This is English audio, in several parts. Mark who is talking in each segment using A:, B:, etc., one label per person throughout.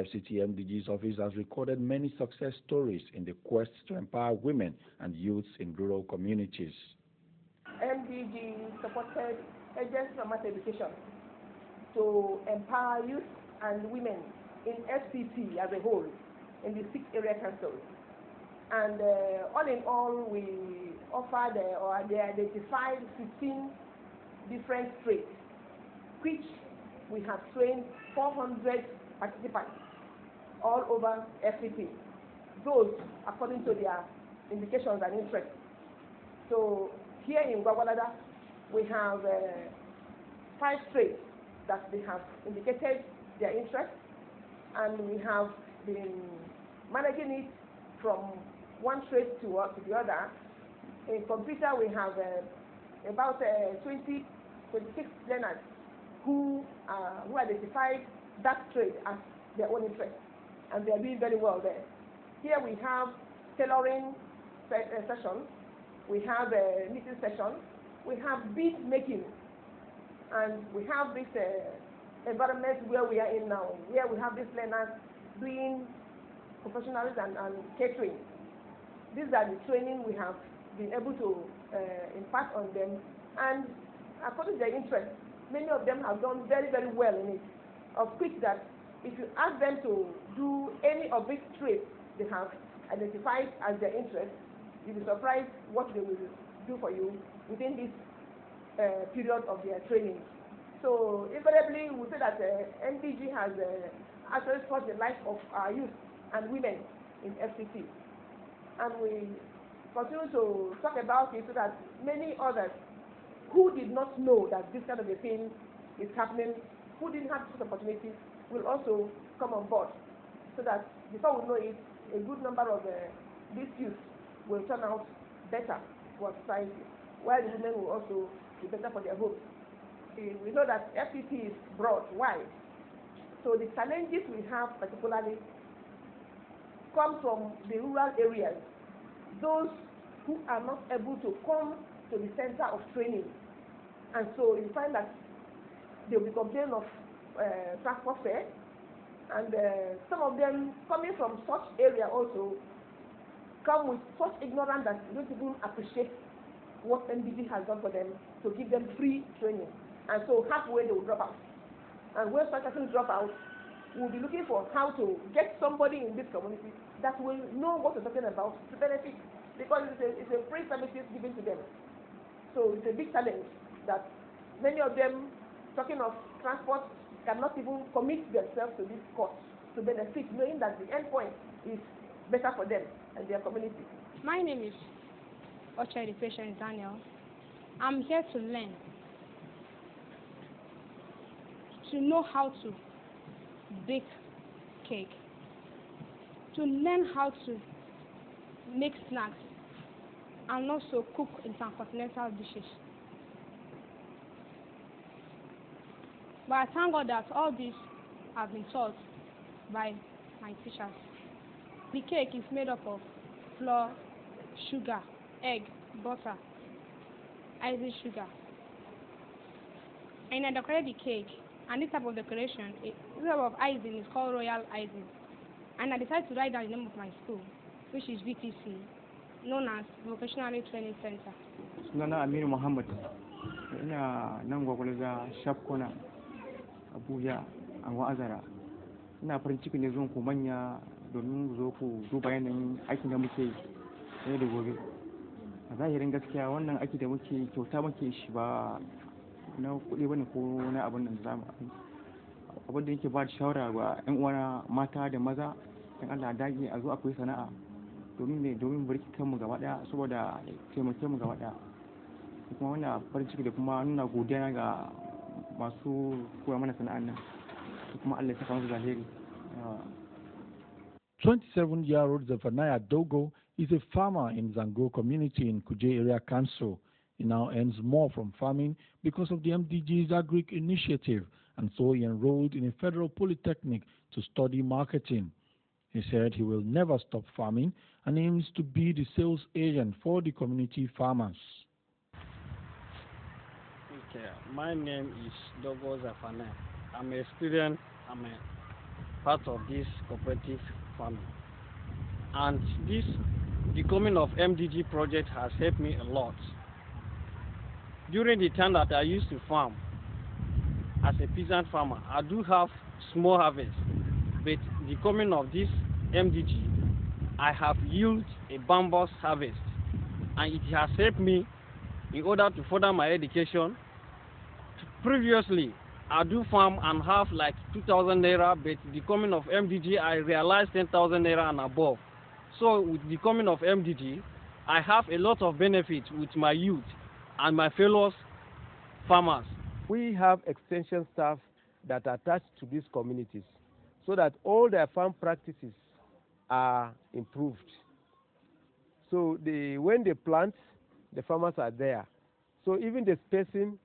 A: FCT MDGs office has recorded many success stories in the quest to empower women and youths in rural communities.
B: MDG supported agents from mass education to empower youth and women in FCT as a whole in the 6 area councils. And all in all, we offered or they identified 15 different trades, which we have trained 400 participants all over FCT, those according to their indications and interests. So here in Gwagwalada, we have 5 trades that they have indicated their interest, and we have been managing it from one trade to the other. In computer, we have about 26 learners who identified that trade as their own interest, and they are doing very well there. Here we have tailoring sessions, we have a knitting session, we have bead making, and we have this environment where we are in now, where we have these learners doing professionalism and catering. These are the training we have been able to impart on them, and according to their interest, many of them have done very, very well in it. Of which that if you ask them to do any of these traits they have identified as their interest, you'll be surprised what they will do for you within this period of their training. So invariably, we say that NDG has actually touched the life of our youth and women in FCT. And we continue to talk about it so that many others who did not know that this kind of a thing is happening, who didn't have such opportunities, will also come on board, so that before we know it, a good number of these youth will turn out better for society, while the women will also be better for their homes. We know that FCT is broad, wide, so the challenges we have particularly come from the rural areas, those who are not able to come to the center of training. And so you find that they will be complaining of transport fare, and some of them coming from such area also come with such ignorance that they don't even appreciate what NDG has done for them to give them free training. And so halfway they will drop out. And when such persons drop out, we'll be looking for how to get somebody in this community that will know what we're talking about to benefit, because it's a free services given to them. So it's a big challenge that many of them, talking of transport, cannot even commit themselves to this course to benefit, knowing that the end point is better for them and their community.
C: My name is Ochedi Patience Daniel. I'm here to learn, to know how to bake cake, to learn how to make snacks, and also cook intercontinental dishes. But I thank God that all these have been taught by my teachers. The cake is made up of flour, sugar, egg, butter, icing sugar. And I decorated the cake, and this type of decoration, this type of icing is called royal icing. And I decided to write down the name of my school, which is VTC, known as Vocational Training Center.
D: Sunana Aminu Muhammad, ina nan Gwagwalada Shafkona, Abuja, Anwa Azara. Ina farin ciki ne zuwan ku manya domin zo ku duba yanayin aikin da muke yi da gobe. A zahirin gaskiya wannan aiki da muke kyauta muke shi ba na kuɗi bane ko na abin da zamu yi. Abin da yake ba da shawara ga 'yan uwana mata da maza, dan Allah dage a zo akwai sana'a domin barki kanmu gaba daya saboda taimake mu gaba daya. Kuma wannan farin ciki da kuma nuna godiya ga masu koya mana sana'an nan, kuma Allah ya saka musu zahiri.
A: 27-year-old Zephaniah Dogo is a farmer in Zango community in Kuje Area Council. He now earns more from farming because of the MDG's Agric initiative, and so he enrolled in a federal polytechnic to study marketing. He said he will never stop farming and aims to be the sales agent for the community farmers.
E: Okay, my name is Dogo Zephaniah. I'm a student, I'm a part of this cooperative farming. And this becoming of MDG project has helped me a lot. During the time that I used to farm as a peasant farmer, I do have small harvest, but the coming of this MDG, I have yield a boundless harvest, and it has helped me in order to further my education. Previously, I do farm and have like 2,000 naira, but the coming of MDG, I realized 10,000 naira and above. So with the coming of MDG, I have a lot of benefits with my youth and my fellow farmers.
F: We have extension staff that are attached to these communities so that all their farm practices are improved. So when they plant, the farmers are there. So even the spacing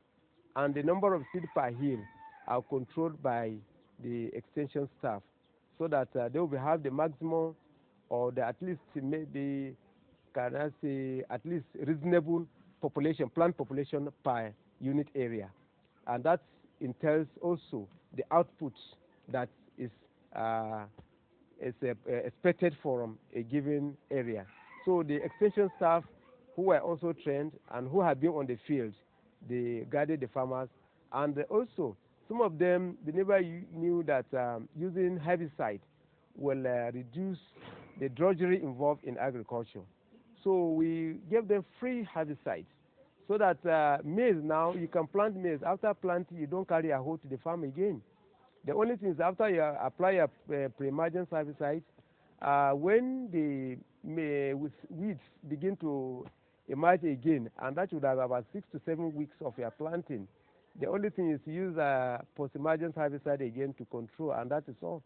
F: and the number of seed per hill are controlled by the extension staff so that they will have the maximum or at least maybe, can I say, at least reasonable population, plant population per unit area. And that entails also the output that is expected from a given area. So the extension staff who were also trained and who have been on the field, they guided the farmers. And also, some of them, they never knew that using herbicide will reduce the drudgery involved in agriculture. So we gave them free herbicide so that maize now, you can plant maize. After planting, you don't carry a hoe to the farm again. The only thing is after you apply a pre-emergence herbicide, when the weeds begin to emerge again, and that should have about 6 to 7 weeks of your planting, the only thing is to use a post-emergence herbicide again to control, and that is all.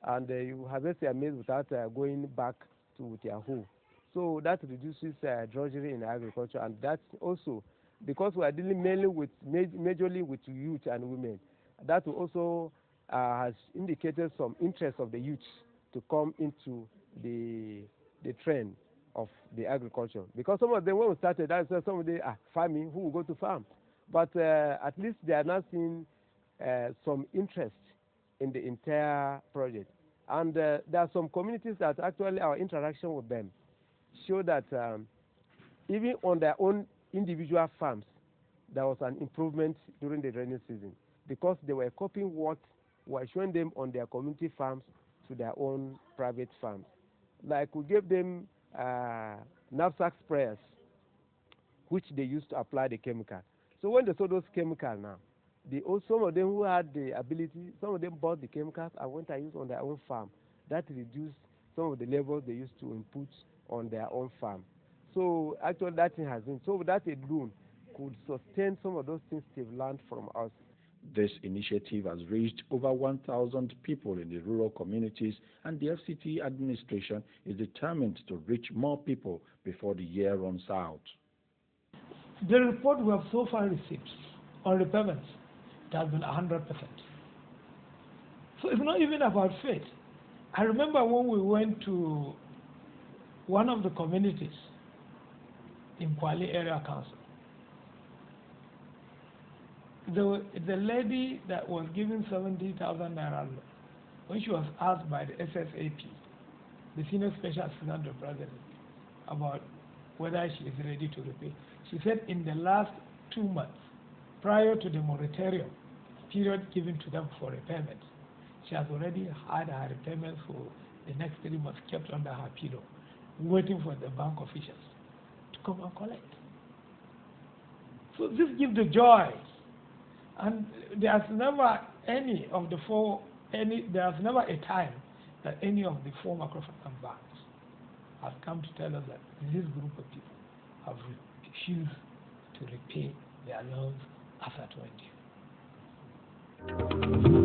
F: And you harvest your maize without going back to your hoe. So that reduces drudgery in agriculture, and that's also because we are dealing mainly with majorly with youth and women. That also has indicated some interest of the youth to come into the trend of the agriculture. Because some of them, when we started, I said some of them are farming, who will go to farm? But at least they are now seeing some interest in the entire project. And there are some communities that actually our interaction with them show that even on their own individual farms, there was an improvement during the rainy season because they were copying what we're showing them on their community farms to their own private farms. Like we gave them knapsack sprayers, which they used to apply the chemical. So when they saw those chemicals now, some of them who had the ability, some of them bought the chemicals and went and used on their own farm. That reduced some of the levels they used to input on their own farm. So actually that thing has been, so that alone could sustain some of those things they've learned from us.
A: This initiative has reached over 1,000 people in the rural communities, and the FCT administration is determined to reach more people before the year runs out.
G: The report we have so far received on repayments, it has been 100%. So it's not even about faith. I remember when we went to one of the communities in Kwale Area Council, the lady that was given 70,000 naira loan, when she was asked by the SSAP, the Senior Special Assistant to the President, about whether she is ready to repay, she said in the last 2 months, prior to the moratorium period given to them for repayment, she has already had her repayments for the next 3 months kept under her pillow, waiting for the bank officials to come and collect. So this gives the joy. And there's never there's never a time that any of the four microfinance banks have come to tell us that this group of people have refused to repay their loans after 20.